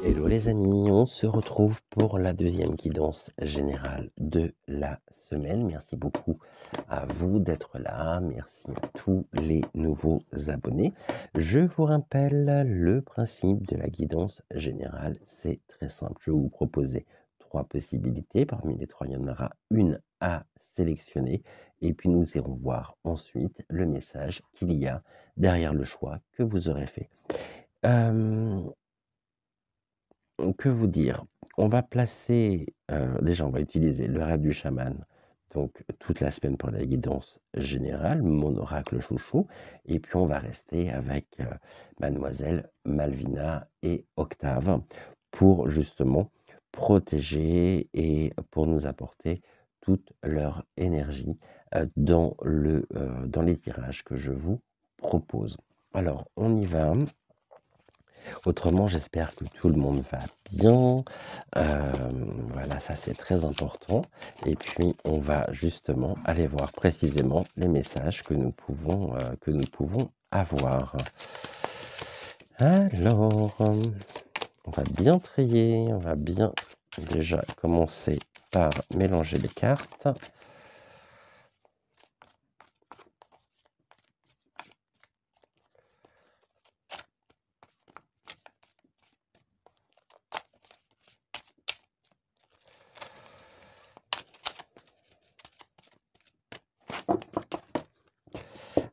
Hello les amis, on se retrouve pour la deuxième guidance générale de la semaine. Merci beaucoup à vous d'être là, merci à tous les nouveaux abonnés. Je vous rappelle le principe de la guidance générale, c'est très simple. Je vais vous proposer 3 possibilités, parmi les 3 il y en aura une à sélectionner et puis nous irons voir ensuite le message qu'il y a derrière le choix que vous aurez fait. Que vous dire? On va placer, déjà on va utiliser le rêve du chaman, donc toute la semaine pour la guidance générale, mon oracle chouchou et puis on va rester avec, mademoiselle Malvina et Octave pour justement protéger et pour nous apporter toute leur énergie, dans les tirages que je vous propose. Alors on y va. Autrement, j'espère que tout le monde va bien. Voilà, ça c'est très important. Et puis, on va justement aller voir précisément les messages que nous pouvons avoir. Alors, on va bien trier, on va bien déjà commencer par mélanger les cartes.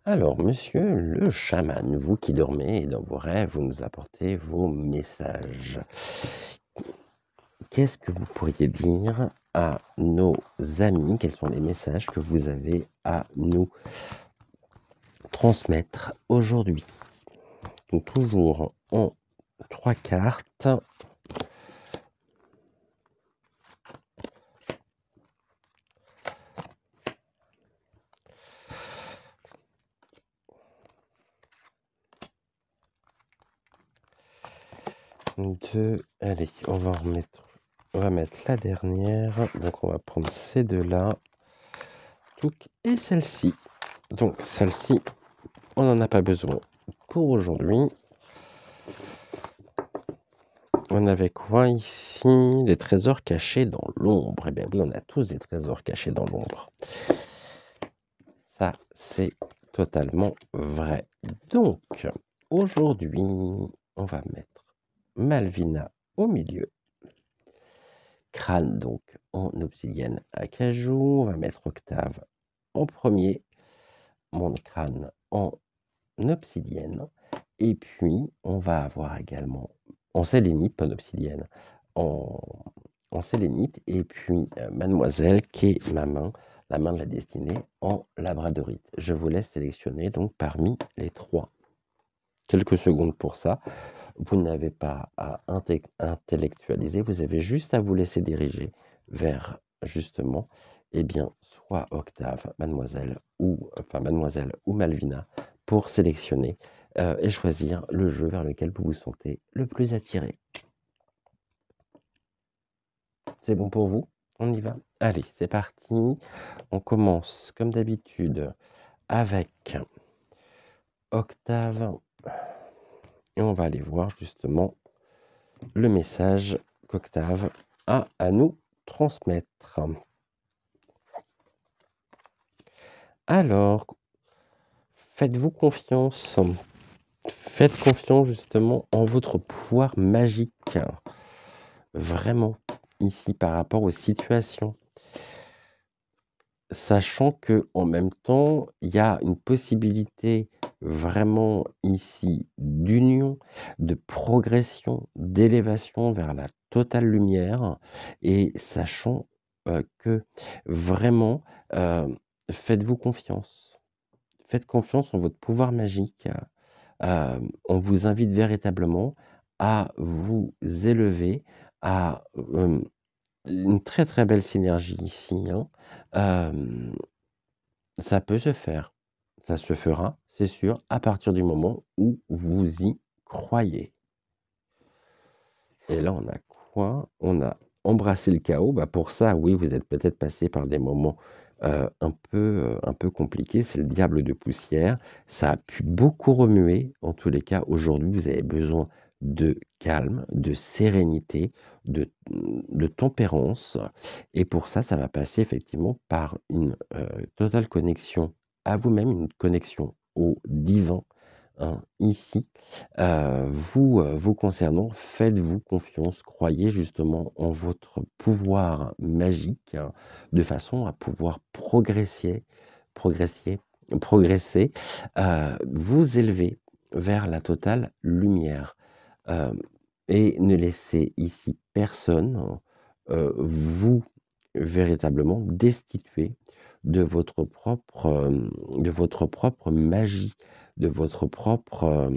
Alors, monsieur le chaman, vous qui dormez et dans vos rêves, vous nous apportez vos messages. Qu'est-ce que vous pourriez dire à nos amis? Quels sont les messages que vous avez à nous transmettre aujourd'hui? Donc toujours en 3 cartes. Allez, on va mettre la dernière. Donc on va prendre ces 2 là. Et celle-ci. Donc celle-ci, on n'en a pas besoin pour aujourd'hui. On avait quoi ici? Les trésors cachés dans l'ombre. Eh bien oui, on a tous des trésors cachés dans l'ombre. Ça, c'est totalement vrai. Donc, aujourd'hui, on va mettre Malvina au milieu. Crâne, donc, en obsidienne acajou. On va mettre Octave en premier. Mon crâne en obsidienne. Et puis, on va avoir également en sélénite, pas en obsidienne, en sélénite. Et puis, mademoiselle, qui est ma main, la main de la destinée, en labradorite. Je vous laisse sélectionner donc parmi les 3. Quelques secondes pour ça. Vous n'avez pas à intellectualiser, vous avez juste à vous laisser diriger vers, justement, eh bien, soit Octave, mademoiselle ou Malvina, pour sélectionner et choisir le jeu vers lequel vous vous sentez le plus attiré. C'est bon pour vous? On y va? Allez, c'est parti. On commence, comme d'habitude, avec Octave. Et on va aller voir justement le message qu'Octave a à nous transmettre. Alors, faites-vous confiance. Faites confiance justement en votre pouvoir magique. Vraiment, ici, par rapport aux situations. Sachant que en même temps, il y a une possibilité vraiment ici d'union, de progression, d'élévation vers la totale lumière et sachant, que vraiment, faites-vous confiance. Faites confiance en votre pouvoir magique. On vous invite véritablement à vous élever, à, une très, très belle synergie ici, hein. Ça peut se faire. Ça se fera, c'est sûr, à partir du moment où vous y croyez. Et là, on a quoi? On a embrassé le chaos. Bah, pour ça, oui, vous êtes peut-être passé par des moments un peu compliqués. C'est le diable de poussière. Ça a pu beaucoup remuer. En tous les cas, aujourd'hui, vous avez besoin de calme, de sérénité, de tempérance. Et pour ça va passer effectivement par une totale connexion à vous-même, une connexion au divin, hein, ici. Vous concernant, faites-vous confiance, croyez justement en votre pouvoir magique, hein, de façon à pouvoir progresser, progresser, vous élever vers la totale lumière. Hem et ne laissez ici personne, vous véritablement destituer de votre propre magie, de votre propre,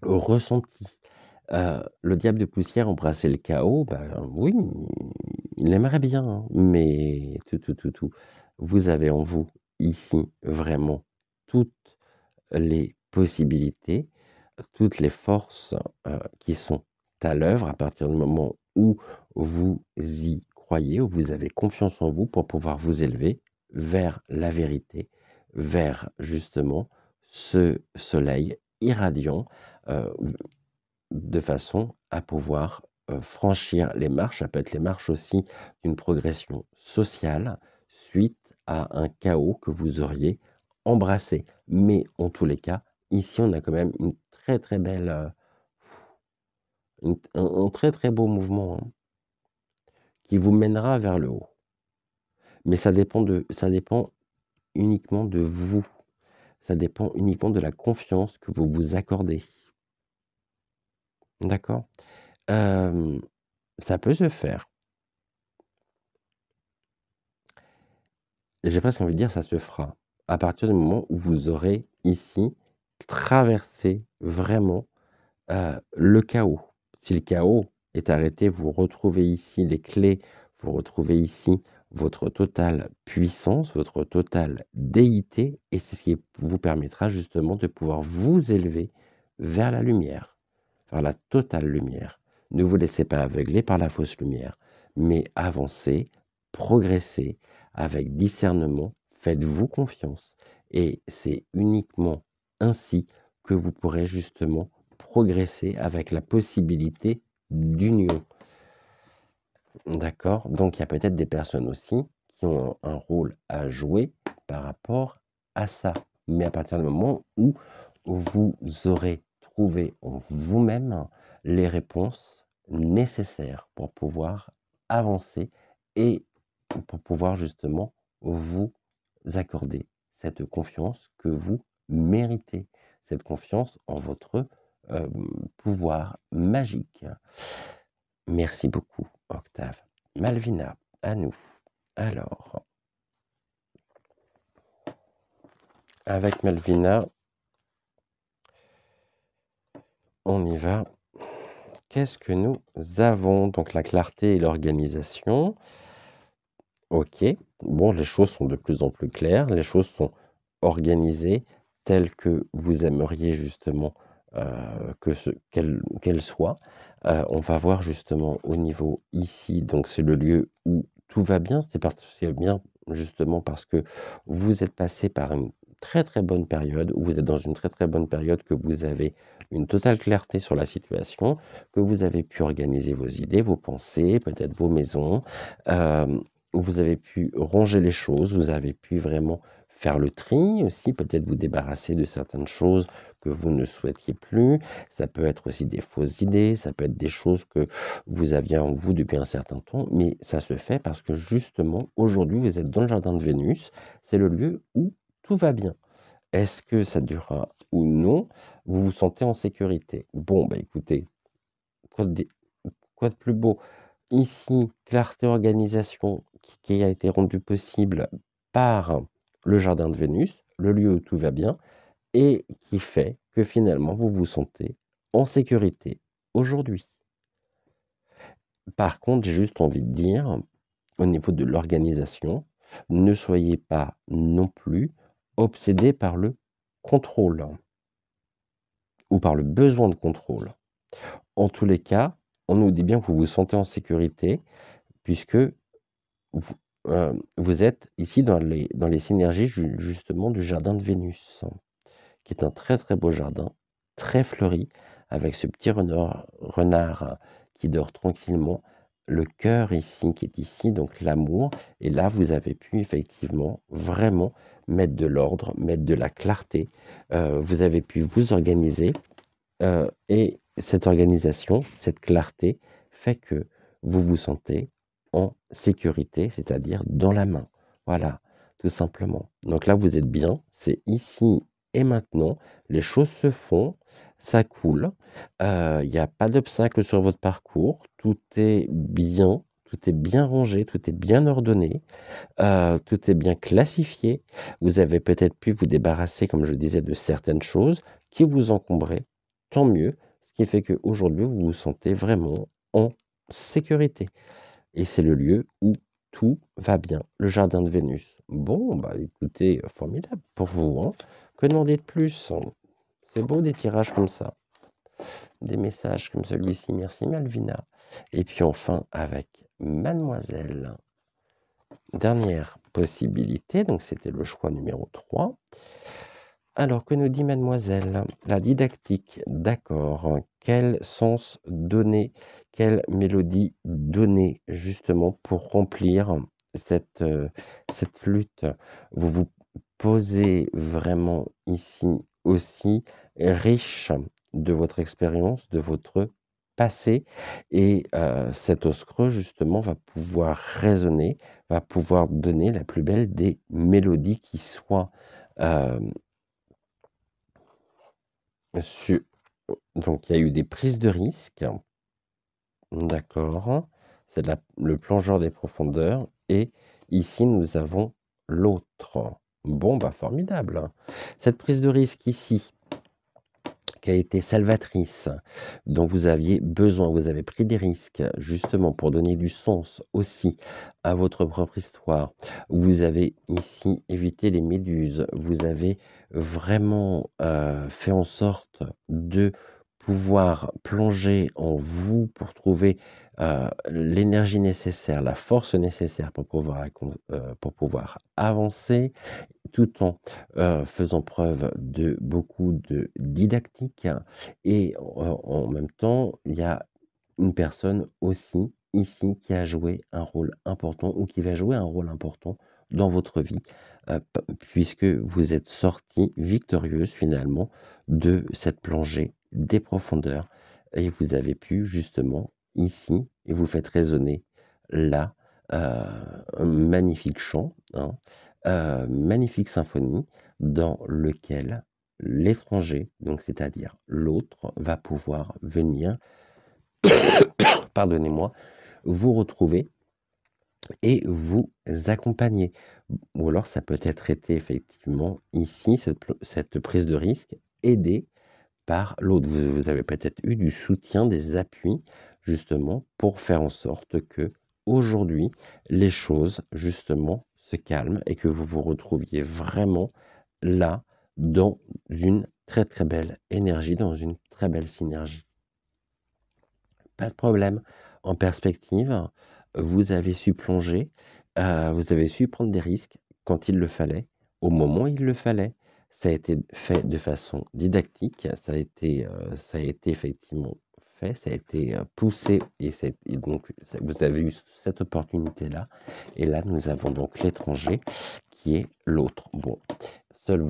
ressenti. Le diable de poussière embrasser le chaos, bah, oui, il aimerait bien, hein, mais vous avez en vous, ici, vraiment toutes les possibilités, toutes les forces, qui sont à l'œuvre à partir du moment où vous y croyez, où vous avez confiance en vous pour pouvoir vous élever vers la vérité, vers justement ce soleil irradiant, heu, de façon à pouvoir, franchir les marches. Ça peut être les marches aussi d'une progression sociale suite à un chaos que vous auriez embrassé. Mais en tous les cas, ici, on a quand même une très, très belle, un très, très beau mouvement, hein, qui vous mènera vers le haut. Mais ça dépend uniquement de vous. Ça dépend uniquement de la confiance que vous vous accordez. D'accord? Hem, Ça peut se faire. J'ai presque envie de dire ça se fera. À partir du moment où vous aurez ici traversé vraiment, le chaos. Si le chaos est arrêté, vous retrouvez ici les clés, vous retrouvez ici votre totale puissance, votre totale déité et c'est ce qui vous permettra justement de pouvoir vous élever vers la lumière, vers la totale lumière. Ne vous laissez pas aveugler par la fausse lumière, mais avancez, progressez avec discernement, faites-vous confiance et c'est uniquement ainsi que vous pourrez justement progresser avec la possibilité d'union. D'accord? Donc il y a peut-être des personnes aussi qui ont un rôle à jouer par rapport à ça. Mais à partir du moment où vous aurez trouvé en vous-même les réponses nécessaires pour pouvoir avancer et pour pouvoir justement vous accorder cette confiance que vous méritez, cette confiance en votre pouvoir magique. Merci beaucoup, Octave. Malvina, à nous. Alors, avec Malvina, on y va. Qu'est-ce que nous avons? Donc la clarté et l'organisation. OK. Bon, les choses sont de plus en plus claires, les choses sont organisées telles que vous aimeriez justement, qu'elles soient. On va voir justement au niveau ici, donc c'est le lieu où tout va bien. C'est bien justement parce que vous êtes passé par une très, très bonne période, où vous êtes dans une très, très bonne période, que vous avez une totale clarté sur la situation, que vous avez pu organiser vos idées, vos pensées, peut-être vos maisons, hem vous avez pu ranger les choses, vous avez pu vraiment faire le tri aussi, peut-être vous débarrasser de certaines choses que vous ne souhaitiez plus. Ça peut être aussi des fausses idées, ça peut être des choses que vous aviez en vous depuis un certain temps, mais ça se fait parce que justement, aujourd'hui, vous êtes dans le jardin de Vénus, c'est le lieu où tout va bien. Est-ce que ça durera ou non? Vous vous sentez en sécurité? Bon, bah écoutez, quoi de, quoi de plus beau? Ici, clarté organisation qui a été rendue possible par le jardin de Vénus, le lieu où tout va bien et qui fait que finalement vous vous sentez en sécurité aujourd'hui. Par contre, j'ai juste envie de dire, au niveau de l'organisation, ne soyez pas non plus obsédé par le contrôle ou par le besoin de contrôle. En tous les cas, on nous dit bien que vous vous sentez en sécurité puisque vous, vous êtes ici dans les synergies justement du jardin de Vénus, qui est un très très beau jardin, très fleuri, avec ce petit renard qui dort tranquillement, le cœur ici, qui est ici, donc l'amour, et là vous avez pu effectivement vraiment mettre de l'ordre, mettre de la clarté, vous avez pu vous organiser, et cette organisation, cette clarté fait que vous vous sentez en sécurité, c'est-à-dire dans la main. Voilà, tout simplement. Donc là, vous êtes bien, c'est ici et maintenant, les choses se font, ça coule, il n'y a pas d'obstacle sur votre parcours, tout est bien rangé, tout est bien ordonné, tout est bien classifié. Vous avez peut-être pu vous débarrasser, comme je disais, de certaines choses qui vous encombraient, tant mieux, ce qui fait qu'aujourd'hui, vous vous sentez vraiment en sécurité. Et c'est le lieu où tout va bien, le jardin de Vénus. Bon, bah écoutez, formidable pour vous, hein. Que demander de plus? C'est beau des tirages comme ça, des messages comme celui-ci. Merci Malvina. Et puis enfin, avec Mademoiselle. Dernière possibilité, donc c'était le choix numéro 3. Alors, que nous dit Mademoiselle? La didactique, d'accord. Quel sens donner, quelle mélodie donner justement pour remplir cette flûte? Vous vous posez vraiment ici aussi riche de votre expérience, de votre passé, et cet os creux justement va pouvoir résonner, va pouvoir donner la plus belle des mélodies qui soit su donc il y a eu des prises de risques, d'accord, c'est le plongeur des profondeurs, et ici nous avons l'autre. Bon, bah formidable. Cette prise de risque ici, qui a été salvatrice, dont vous aviez besoin, vous avez pris des risques justement pour donner du sens aussi à votre propre histoire. Vous avez ici évité les méduses, vous avez vraiment fait en sorte de pouvoir plonger en vous pour trouver l'énergie nécessaire, la force nécessaire pour pouvoir avancer, tout en faisant preuve de beaucoup de didactique, et en même temps, il y a une personne aussi ici qui a joué un rôle important ou qui va jouer un rôle important dans votre vie, puisque vous êtes sortie victorieuse finalement de cette plongée des profondeurs, et vous avez pu justement ici, et vous faites résonner là, un magnifique chant, hein, magnifique symphonie dans lequel l'étranger, donc c'est-à-dire l'autre, va pouvoir venir, pardonnez-moi, vous retrouver et vous accompagner. Ou alors ça peut être été effectivement ici, cette prise de risque aidée par l'autre. Vous avez peut-être eu du soutien, des appuis, justement, pour faire en sorte que aujourd'hui les choses, justement, se calment et que vous vous retrouviez vraiment là, dans une très très belle énergie, dans une très belle synergie. Pas de problème. En perspective, vous avez su plonger, vous avez su prendre des risques quand il le fallait, au moment où il le fallait. Ça a été fait de façon didactique, ça a été effectivement fait, ça a été, poussé, et donc vous avez eu cette opportunité-là, et là, nous avons donc l'étranger qui est l'autre. Bon, seul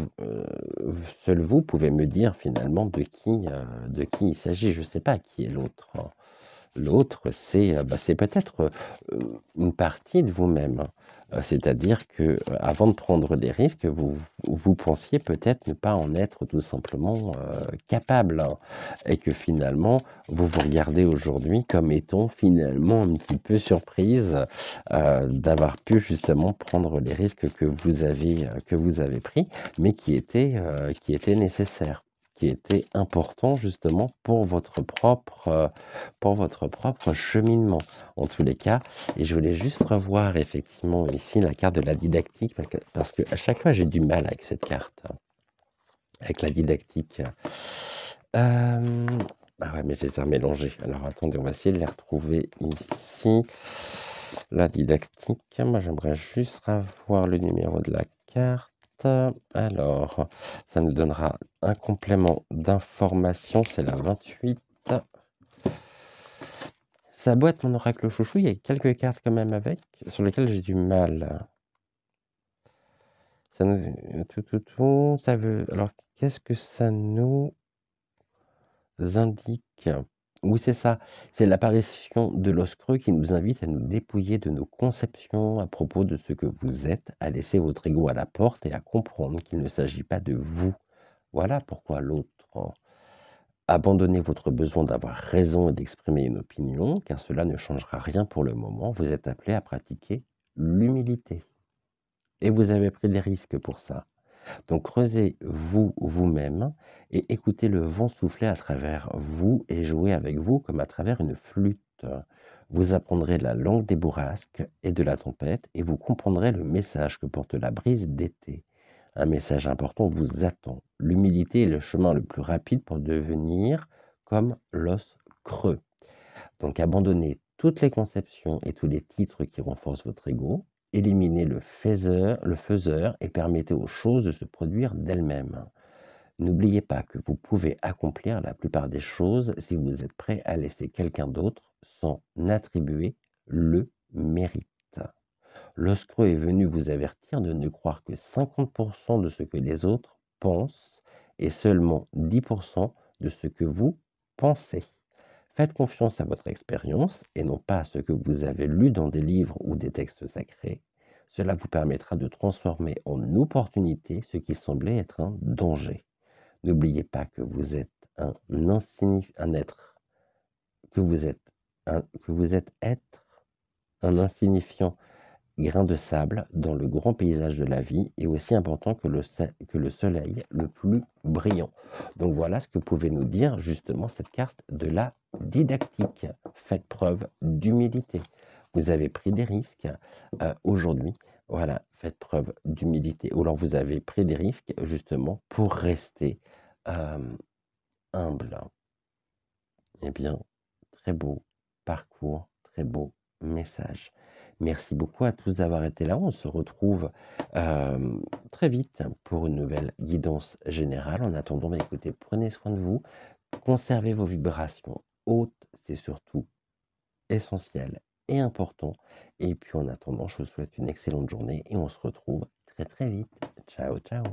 seul vous pouvez me dire finalement de qui il s'agit. Je ne sais pas qui est l'autre, hein. L'autre, c'est peut-être une partie de vous-même. C'est-à-dire que avant de prendre des risques, vous pensiez peut-être ne pas en être tout simplement capable, hein, et que finalement, vous vous regardez aujourd'hui comme étant finalement un petit peu surprise d'avoir pu justement prendre les risques que vous avez pris, mais qui étaient nécessaires. qui était important justement pour votre propre cheminement, en tous les cas. Et je voulais juste revoir effectivement ici la carte de la didactique, parce qu'à chaque fois j'ai du mal avec cette carte, avec la didactique. Ah ouais, mais je les ai mélangés. Alors attendez, on va essayer de les retrouver ici. La didactique, moi j'aimerais juste avoir le numéro de la carte. Alors, ça nous donnera un complément d'information, c'est la 28. Sa boîte, mon oracle chouchou, il y a quelques cartes quand même avec, sur lesquelles j'ai du mal. Ça nous... ça veut... Alors, qu'est-ce que ça nous indique? Oui, c'est ça. C'est l'apparition de l'os creux qui nous invite à nous dépouiller de nos conceptions à propos de ce que vous êtes, à laisser votre ego à la porte et à comprendre qu'il ne s'agit pas de vous. Voilà pourquoi l'autre. Abandonnez votre besoin d'avoir raison et d'exprimer une opinion, car cela ne changera rien pour le moment. Vous êtes appelé à pratiquer l'humilité. Et vous avez pris des risques pour ça. Donc creusez-vous vous-même et écoutez le vent souffler à travers vous et jouez avec vous comme à travers une flûte. Vous apprendrez la langue des bourrasques et de la tempête et vous comprendrez le message que porte la brise d'été. Un message important vous attend. L'humilité est le chemin le plus rapide pour devenir comme l'os creux. Donc abandonnez toutes les conceptions et tous les titres qui renforcent votre ego. Éliminez le faiseur et permettez aux choses de se produire d'elles-mêmes. N'oubliez pas que vous pouvez accomplir la plupart des choses si vous êtes prêt à laisser quelqu'un d'autre s'en attribuer le mérite. L'os-creux est venu vous avertir de ne croire que 50% de ce que les autres pensent et seulement 10% de ce que vous pensez. Faites confiance à votre expérience et non pas à ce que vous avez lu dans des livres ou des textes sacrés. Cela vous permettra de transformer en opportunité ce qui semblait être un danger. N'oubliez pas que vous êtes un être, que vous êtes être, un insignifiant grain de sable dans le grand paysage de la vie est aussi important que le soleil le plus brillant. Donc voilà ce que pouvait nous dire justement cette carte de la didactique. Faites preuve d'humilité. Vous avez pris des risques aujourd'hui. Voilà, faites preuve d'humilité. Ou alors vous avez pris des risques justement pour rester humble. Eh bien, très beau parcours, très beau message. Merci beaucoup à tous d'avoir été là. On se retrouve très vite pour une nouvelle guidance générale. En attendant, écoutez, prenez soin de vous, conservez vos vibrations hautes, c'est surtout essentiel et important. Et puis en attendant, je vous souhaite une excellente journée et on se retrouve très très vite. Ciao, ciao.